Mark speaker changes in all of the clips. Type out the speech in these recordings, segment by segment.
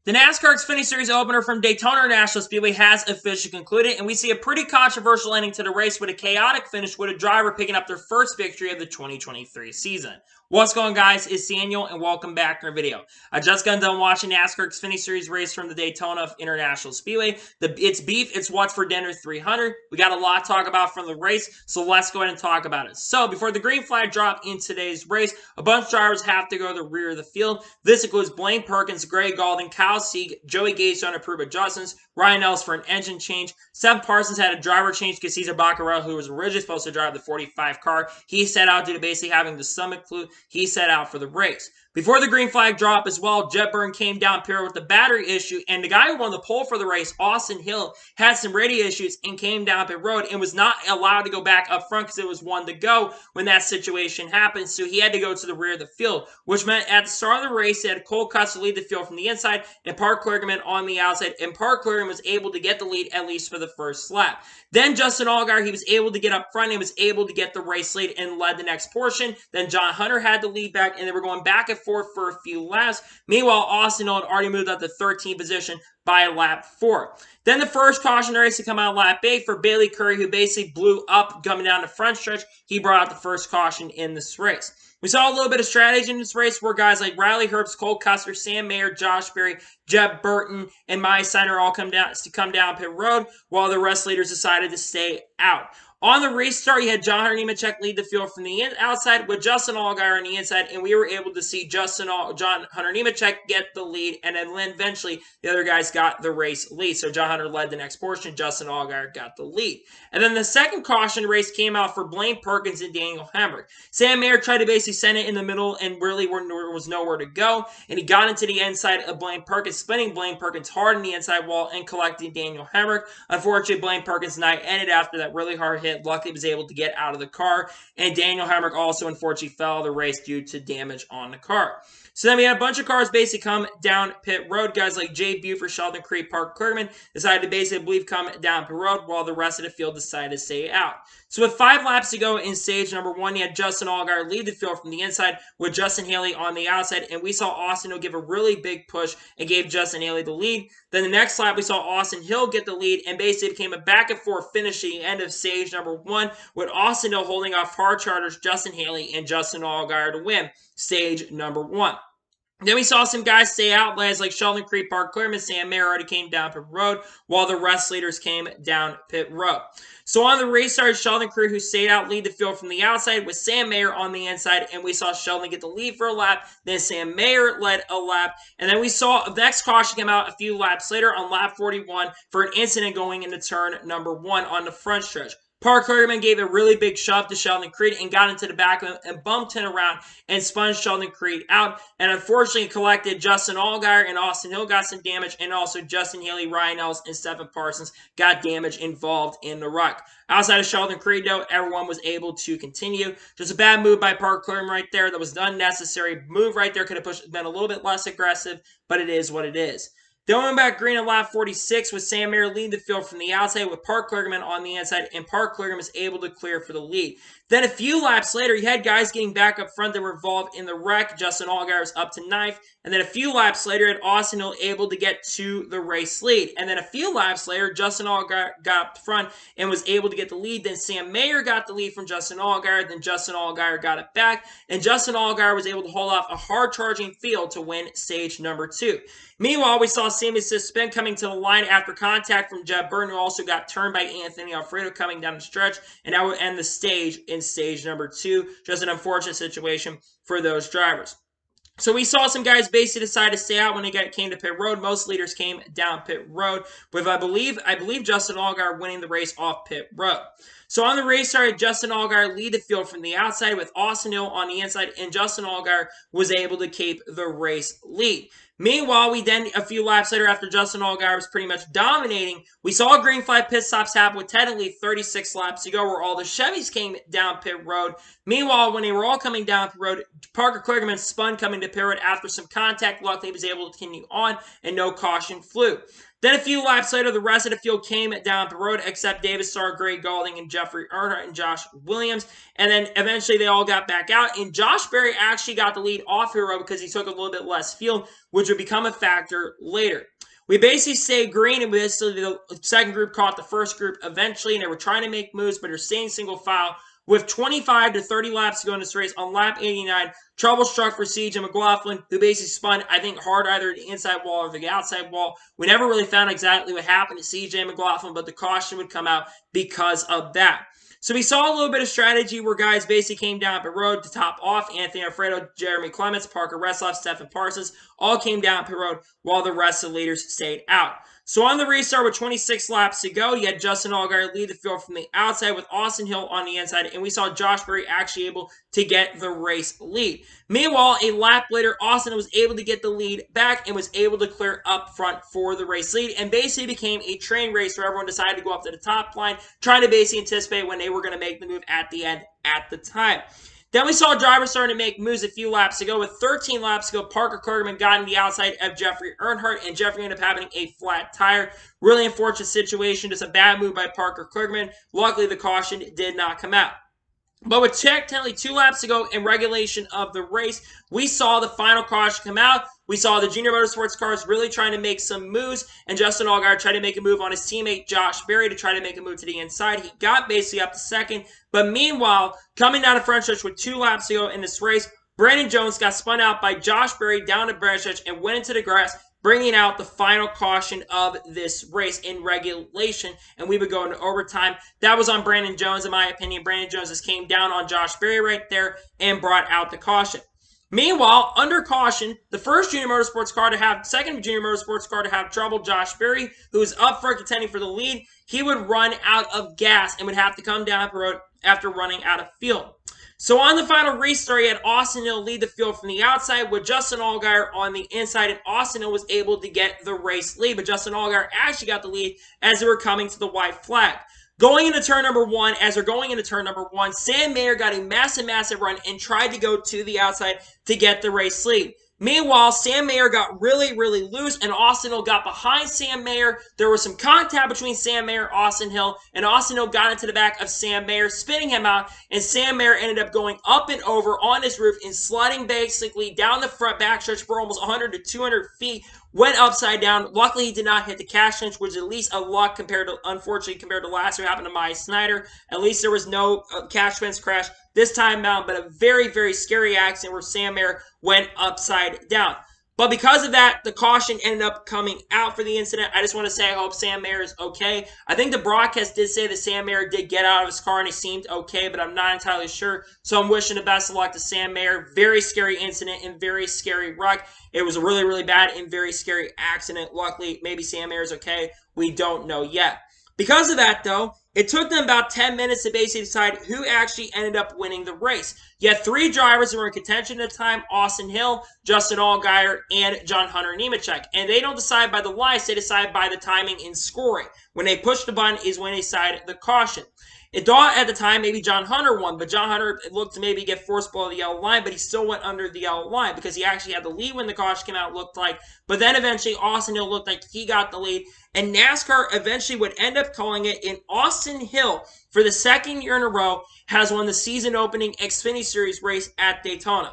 Speaker 1: The NASCAR Xfinity Series opener from Daytona International Speedway has officially concluded, and we see a pretty controversial ending to the race with a chaotic finish with a driver picking up their first victory of the 2023 season. What's going on, guys? It's Daniel, and welcome back to our video. I just got done watching NASCAR Xfinity Series race from the Daytona International Speedway. It's beef, it's what's for dinner 300. We got a lot to talk about from the race, so let's go ahead and talk about it. So, before the green flag drop in today's race, a bunch of drivers have to go to the rear of the field. This includes Blaine Perkins, Greg Galding, Kyle Sieg, Joey Gase on approved adjustments, Ryan Ellis for an engine change. Seth Parsons had a driver change because Cesar Baccarello, who was originally supposed to drive the 45 car, he set out due to basically having the stomach flu. He set out for the race. Before the green flag drop as well, Jet Burton came down pure with the battery issue, and the guy who won the pole for the race, Austin Hill, had some radio issues and came down pit road and was not allowed to go back up front because it was one to go when that situation happened, so he had to go to the rear of the field, which meant at the start of the race, he had Cole Custer lead the field from the inside and Park Kligerman on the outside, and Park Kligerman was able to get the lead at least for the first lap. Then Justin Allgaier, he was able to get up front and was able to get the race lead and led the next portion. Then John Hunter had the lead back, and they were going back and forth for a few laps. Meanwhile, Austin Hill had already moved up to 13th position by lap 4. Then the first caution race to come out lap 8 for Bailey Curry, who basically blew up coming down the front stretch. He brought out the first caution in this race. We saw a little bit of strategy in this race where guys like Riley Herbst, Cole Custer, Sam Mayer, Josh Berry, Jeb Burton, and Maya Steiner all come down pit road, while the rest leaders decided to stay out. On the restart, you had John Hunter Nemechek lead the field from the outside with Justin Allgaier on the inside, and we were able to see John Hunter Nemechek get the lead, and then eventually the other guys got the race lead. So John Hunter led the next portion, Justin Allgaier got the lead. And then the second caution race came out for Blaine Perkins and Daniel Hemrick. Sam Mayer tried to basically send it in the middle and really was nowhere to go, and he got into the inside of Blaine Perkins, spinning Blaine Perkins hard in the inside wall and collecting Daniel Hemrick. Unfortunately, Blaine Perkins' night ended after that really hard hit. Luckily, he was able to get out of the car, and Daniel Hemrick also unfortunately fell out of the race due to damage on the car. So then we had a bunch of cars basically come down pit road. Guys like Jay Buford, Sheldon Creed, Park Kligerman decided to basically, I believe, come down pit road, while the rest of the field decided to stay out. So with 5 laps to go in stage number 1, you had Justin Allgaier lead the field from the inside with Justin Haley on the outside, and we saw Austin Hill give a really big push and gave Justin Haley the lead. Then the next lap, we saw Austin Hill get the lead, and basically became a back and forth finish at the end of stage number 1, with Austin Hill holding off hard charters Justin Haley and Justin Allgaier to win stage number 1. Then we saw some guys stay out, guys like Sheldon Creed, Park Kligerman, Sam Mayer already came down pit road, while the rest leaders came down pit road. So on the restart, Sheldon Creed, who stayed out, lead the field from the outside with Sam Mayer on the inside, and we saw Sheldon get the lead for a lap. Then Sam Mayer led a lap, and then we saw the next caution come out a few laps later on lap 41 for an incident going into turn number 1 on the front stretch. Park Kligerman gave a really big shove to Sheldon Creed and got into the back of him and bumped him around and spun Sheldon Creed out, and unfortunately collected Justin Allgaier and Austin Hill got some damage, and also Justin Haley, Ryan Ellis, and Stephen Parsons got damage involved in the wreck. Outside of Sheldon Creed, though, everyone was able to continue. Just a bad move by Park Kligerman right there. That was an unnecessary move right there. Could have been a little bit less aggressive, but it is what it is. Then we went back green at lap 46 with Sam Mayer leading the field from the outside with Park Kligerman on the inside, and Park Kligerman was able to clear for the lead. Then a few laps later, you had guys getting back up front that were involved in the wreck. Justin Allgaier was up to 9th. And then a few laps later, you had Austin Hill able to get to the race lead. And then a few laps later, Justin Allgaier got up front and was able to get the lead. Then Sam Mayer got the lead from Justin Allgaier. Then Justin Allgaier got it back. And Justin Allgaier was able to hold off a hard-charging field to win stage number 2. Meanwhile, we saw Sammy Suspend coming to the line after contact from Jeb Burton, who also got turned by Anthony Alfredo coming down the stretch, and that would end the stage in stage number 2. Just an unfortunate situation for those drivers. So we saw some guys basically decide to stay out when they came to pit road. Most leaders came down pit road, with I believe Justin Allgaier winning the race off pit road. So on the restart, Justin Allgaier lead the field from the outside with Austin Hill on the inside, and Justin Allgaier was able to keep the race lead. Meanwhile, we then, a few laps later, after Justin Allgaier was pretty much dominating, we saw green flag pit stops happen with technically 36 laps to go, where all the Chevys came down pit road. Meanwhile, when they were all coming down pit road, Parker Kligerman spun coming to pit road after some contact. Luckily, he was able to continue on, and no caution flew. Then a few laps later, the rest of the field came down the road except David Starr, Greg Galding, and Jeffrey Earnhardt and Josh Williams. And then eventually they all got back out. And Josh Berry actually got the lead off Hero because he took a little bit less field, which would become a factor later. We basically stayed green, and basically the second group caught the first group eventually, and they were trying to make moves, but they're staying single file. With 25 to 30 laps to go in this race, on lap 89, trouble struck for C.J. McLaughlin, who basically spun, I think, hard either the inside wall or the outside wall. We never really found exactly what happened to C.J. McLaughlin, but the caution would come out because of that. So we saw a little bit of strategy where guys basically came down the road to top off. Anthony Alfredo, Jeremy Clements, Parker Resloff, Stephen Parsons all came down the road while the rest of the leaders stayed out. So on the restart with 26 laps to go, you had Justin Allgaier lead the field from the outside with Austin Hill on the inside, and we saw Josh Berry actually able to get the race lead. Meanwhile, a lap later, Austin was able to get the lead back and was able to clear up front for the race lead, and basically became a train race where everyone decided to go up to the top line, trying to basically anticipate when they were going to make the move at the end at the time. Then we saw drivers starting to make moves a few laps ago. With 13 laps to go, Parker Kligerman got on the outside of Jeffrey Earnhardt, and Jeffrey ended up having a flat tire. Really unfortunate situation. Just a bad move by Parker Kligerman. Luckily, the caution did not come out. But with technically 2 laps to go in regulation of the race, we saw the final caution come out. We saw the Junior Motorsports cars really trying to make some moves, and Justin Allgaier tried to make a move on his teammate Josh Berry to try to make a move to the inside. He got basically up to second, but meanwhile, coming down the front stretch with 2 laps to go in this race, Brandon Jones got spun out by Josh Berry down the front stretch and went into the grass, bringing out the final caution of this race in regulation, and we would go into overtime. That was on Brandon Jones, in my opinion. Brandon Jones just came down on Josh Berry right there and brought out the caution. Meanwhile, under caution, the first Junior Motorsports car to have, second Junior Motorsports car to have trouble, Josh Berry, who was up front contending for the lead, he would run out of gas and would have to come down the road after running out of fuel. So on the final restart, he had Austin Hill lead the field from the outside with Justin Allgaier on the inside, and Austin Hill was able to get the race lead, but Justin Allgaier actually got the lead as they were coming to the white flag. Going into turn number 1, as they're going into turn number 1, Sam Mayer got a massive run and tried to go to the outside to get the race lead. Meanwhile, Sam Mayer got really loose, and Austin Hill got behind Sam Mayer. There was some contact between Sam Mayer and Austin Hill got into the back of Sam Mayer, spinning him out, and Sam Mayer ended up going up and over on his roof and sliding basically down the front backstretch for almost 100 to 200 feet, went upside down. Luckily, he did not hit the cash cinch, which is at least a luck unfortunately, compared to last year happened to Maya Snyder. At least there was no cash fence crash this time out, but a very scary accident where Sam Mayer went upside down. But because of that, the caution ended up coming out for the incident. I just want to say I hope Sam Mayer is okay. I think the broadcast did say that Sam Mayer did get out of his car and he seemed okay, but I'm not entirely sure. So I'm wishing the best of luck to Sam Mayer. Very scary incident and very scary wreck. It was a really bad and very scary accident. Luckily, maybe Sam Mayer is okay. We don't know yet. Because of that, though, it took them about 10 minutes to basically decide who actually ended up winning the race. You had 3 drivers who were in contention at the time: Austin Hill, Justin Allgaier, and John Hunter Nemechek. And they don't decide by the lights, they decide by the timing and scoring. When they push the button is when they decide the caution. It thought at the time maybe John Hunter won, but John Hunter looked to maybe get forced below the yellow line, but he still went under the yellow line because he actually had the lead when the caution came out, it looked like. But then eventually Austin Hill looked like he got the lead, and NASCAR eventually would end up calling it, in Austin Hill, for the second year in a row, has won the season-opening Xfinity Series race at Daytona.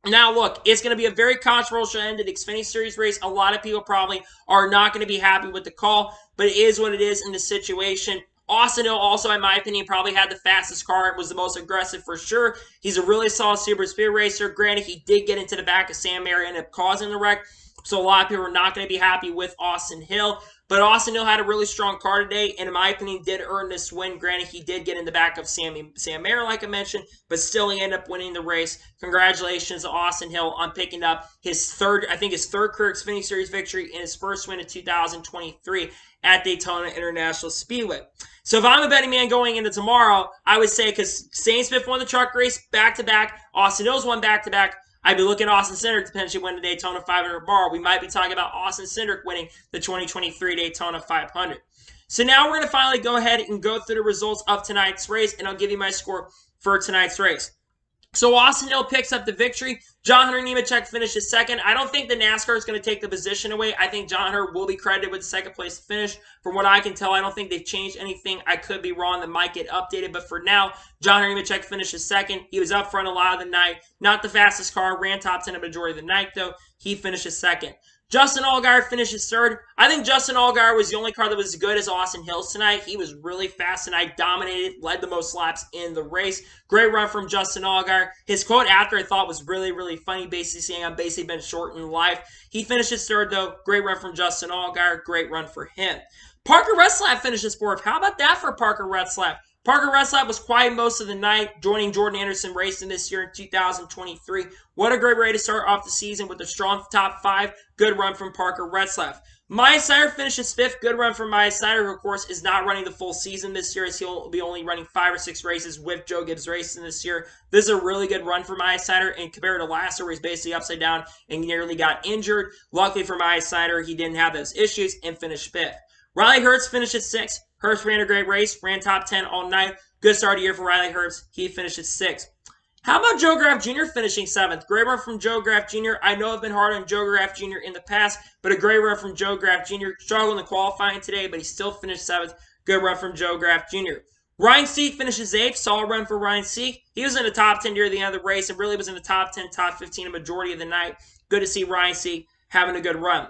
Speaker 1: Now, look, it's going to be a very controversial end to the Xfinity Series race. A lot of people probably are not going to be happy with the call, but it is what it is in this situation. Austin Hill also, in my opinion, probably had the fastest car and was the most aggressive for sure. He's a really solid super speed racer. Granted, he did get into the back of Sam Mayer and ended up causing the wreck, so a lot of people are not going to be happy with Austin Hill. But Austin Hill had a really strong car today, and in my opinion, did earn this win. Granted, he did get in the back of Sam Mayer, like I mentioned, but still he ended up winning the race. Congratulations to Austin Hill on picking up his third career Xfinity Series victory and his first win in 2023 at Daytona International Speedway. So if I'm a betting man going into tomorrow, I would say, because Shane Smith won the truck race back-to-back, Austin Hill's won back-to-back, I'd be looking at Austin Cindric to potentially win the Daytona 500 bar. We might be talking about Austin Cindric winning the 2023 Daytona 500. So now we're going to finally go ahead and go through the results of tonight's race, and I'll give you my score for tonight's race. So Austin Hill picks up the victory. John Hunter Nemechek finishes second. I don't think the NASCAR is going to take the position away. I think John Hunter will be credited with the second place finish. From what I can tell, I don't think they've changed anything. I could be wrong. That might get updated. But for now, John Hunter Nemechek finishes second. He was up front a lot of the night. Not the fastest car. Ran top 10 a majority of the night, though. He finishes second. Justin Allgaier finishes third. I think Justin Allgaier was the only car that was as good as Austin Hill's tonight. He was really fast tonight, dominated, led the most laps in the race. Great run from Justin Allgaier. His quote after I thought was really, really funny, basically saying I've basically been short in life. He finishes third, though. Great run from Justin Allgaier. Great run for him. Parker Retzlaff finishes fourth. How about that for Parker Retzlaff? Parker Retzlaff was quiet most of the night, joining Jordan Anderson Racing this year in 2023. What a great way to start off the season with a strong top 5. Good run from Parker Retzlaff. Maya Snyder finishes 5th. Good run from Maya Snyder, who, of course, is not running the full season this year, as he'll be only running 5 or 6 races with Joe Gibbs Racing this year. This is a really good run for Maya Snyder, and compared to last year, where he's basically upside down and nearly got injured. Luckily for Maya Snyder, he didn't have those issues and finished 5th. Riley Herbst finishes 6th. Herbst ran a great race, ran top 10 all night. Good start of the year for Riley Herbst. He finishes 6th. How about Joe Graf Jr. finishing 7th? Great run from Joe Graf Jr. I know I've been hard on Joe Graf Jr. in the past, but a great run from Joe Graf Jr. Struggled in the qualifying today, but he still finished 7th. Good run from Joe Graf Jr. Ryan Seek finishes 8th. Solid run for Ryan Seek. He was in the top 10 near the end of the race and really was in the top 10, top 15 a majority of the night. Good to see Ryan Seek having a good run.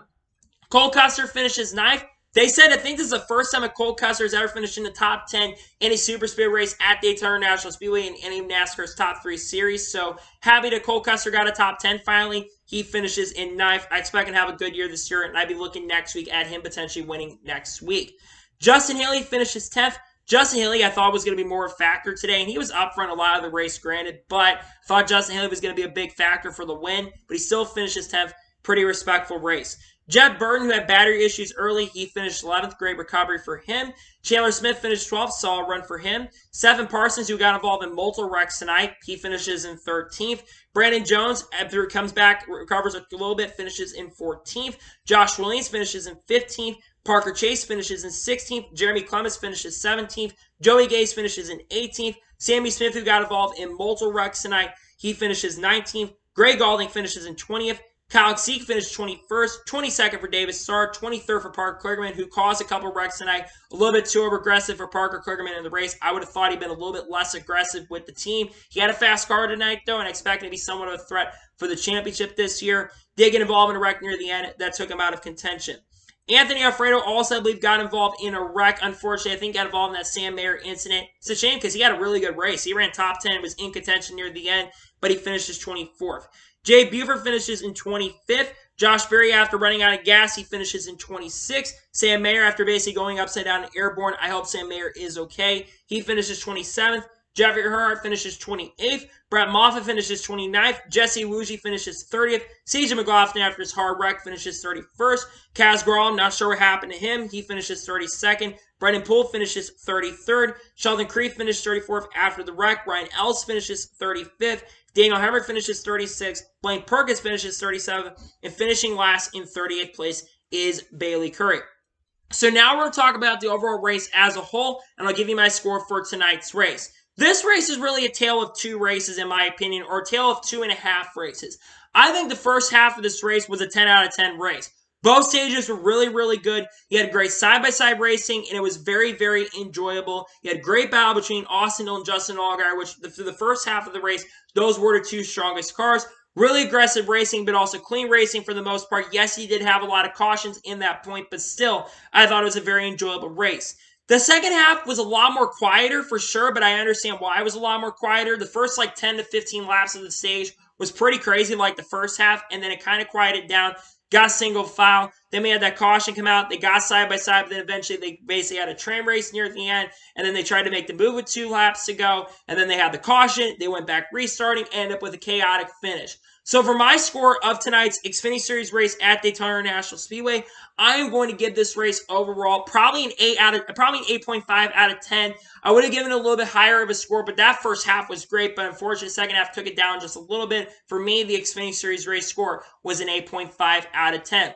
Speaker 1: Cole Custer finishes 9th. They said, I think this is the first time a Cole Custer has ever finished in the top 10 in a super speed race at Daytona National Speedway in any of NASCAR's top 3 series. So happy that Cole Custer got a top 10 finally. He finishes in 9th. I expect him to have a good year this year, and I'd be looking next week at him potentially winning next week. Justin Haley finishes 10th. Justin Haley, I thought was going to be more of a factor today, and he was up front a lot of the race, granted, but I thought Justin Haley was going to be a big factor for the win, but he still finishes 10th. Pretty respectful race. Jeb Burton, who had battery issues early, he finished 11th. Great recovery for him. Chandler Smith finished 12th. Solid run for him. Stephen Parsons, who got involved in multiple wrecks tonight, he finishes in 13th. Brandon Jones, after he comes back, recovers a little bit, finishes in 14th. Josh Williams finishes in 15th. Parker Chase finishes in 16th. Jeremy Clements finishes 17th. Joey Gase finishes in 18th. Sammy Smith, who got involved in multiple wrecks tonight, he finishes 19th. Greg Galding finishes in 20th. Kyle Seek finished 21st, 22nd for Davis Starr, 23rd for Parker Kligerman, who caused a couple wrecks tonight. A little bit too aggressive for Parker Kligerman in the race. I would have thought he'd been a little bit less aggressive with the team. He had a fast car tonight, though, and I expect him to be somewhat of a threat for the championship this year. Did get involved in a wreck near the end that took him out of contention. Anthony Alfredo also, I believe, got involved in a wreck. Unfortunately, I think got involved in that Sam Mayer incident. It's a shame because he had a really good race. He ran top 10, was in contention near the end, but he finishes 24th. Jay Buford finishes in 25th. Josh Berry, after running out of gas, he finishes in 26th. Sam Mayer, after basically going upside down and airborne, I hope Sam Mayer is okay. He finishes 27th. Jeffrey Earnhardt finishes 28th. Brett Moffitt finishes 29th. Jesse Wuji finishes 30th. CJ McLaughlin, after his hard wreck, finishes 31st. Kaz Graham, not sure what happened to him. He finishes 32nd. Brendan Poole finishes 33rd. Sheldon Creed finished 34th after the wreck. Ryan Ellis finishes 35th. Daniel Hemrick finishes 36th. Blaine Perkins finishes 37th. And finishing last in 38th place is Bailey Curry. So now we're going to talk about the overall race as a whole, and I'll give you my score for tonight's race. This race is really a tale of 2 races, in my opinion, or a tale of 2.5 races. I think the first half of this race was a 10 out of 10 race. Both stages were really, really good. You had great side-by-side racing, and it was very, very enjoyable. You had great battle between Austin Hill and Justin Allgaier, which through the first half of the race, those were the 2 strongest cars. Really aggressive racing, but also clean racing for the most part. Yes, he did have a lot of cautions in that point, but still, I thought it was a very enjoyable race. The second half was a lot more quieter for sure, but I understand why it was a lot more quieter. The first 10 to 15 laps of the stage was pretty crazy like the first half, and then it kind of quieted down, got single file. Then we had that caution come out. They got side by side, but then eventually they basically had a train race near the end, and then they tried to make the move with 2 laps to go, and then they had the caution. They went back restarting, ended up with a chaotic finish. So for my score of tonight's Xfinity Series race at Daytona National Speedway, I am going to give this race overall probably an 8.5 out of 10. I would have given it a little bit higher of a score, but that first half was great. But unfortunately, the second half took it down just a little bit. For me, the Xfinity Series race score was an 8.5 out of 10.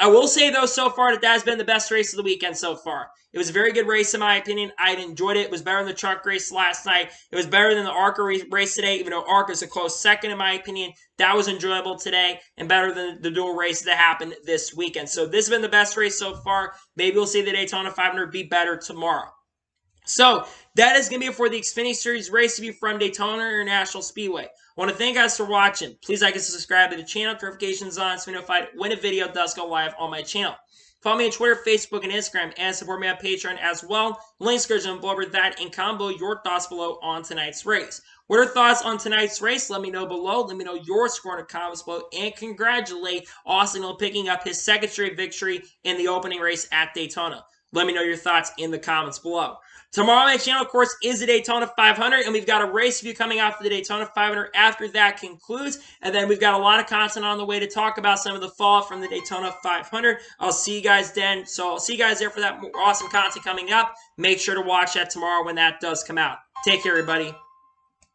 Speaker 1: I will say, though, so far that has been the best race of the weekend so far. It was a very good race, in my opinion. I enjoyed it. It was better than the truck race last night. It was better than the ARCA race today, even though ARCA is a close second, in my opinion. That was enjoyable today and better than the dual races that happened this weekend. So this has been the best race so far. Maybe we'll see the Daytona 500 be better tomorrow. So that is going to be it for the Xfinity Series race review from Daytona International Speedway. I want to thank you guys for watching. Please like and subscribe to the channel, notifications on, so you're notified when a video does go live on my channel. Follow me on Twitter, Facebook, and Instagram, and support me on Patreon as well. Links are below over that, and comment below your thoughts below on tonight's race. What are thoughts on tonight's race? Let me know below. Let me know your score in the comments below, and congratulate Austin Hill picking up his second straight victory in the opening race at Daytona. Let me know your thoughts in the comments below. Tomorrow on my channel, of course, is the Daytona 500, and we've got a race review coming out for the Daytona 500 after that concludes, and then we've got a lot of content on the way to talk about some of the fallout from the Daytona 500. I'll see you guys then, so I'll see you guys there for that awesome content coming up. Make sure to watch that tomorrow when that does come out. Take care, everybody.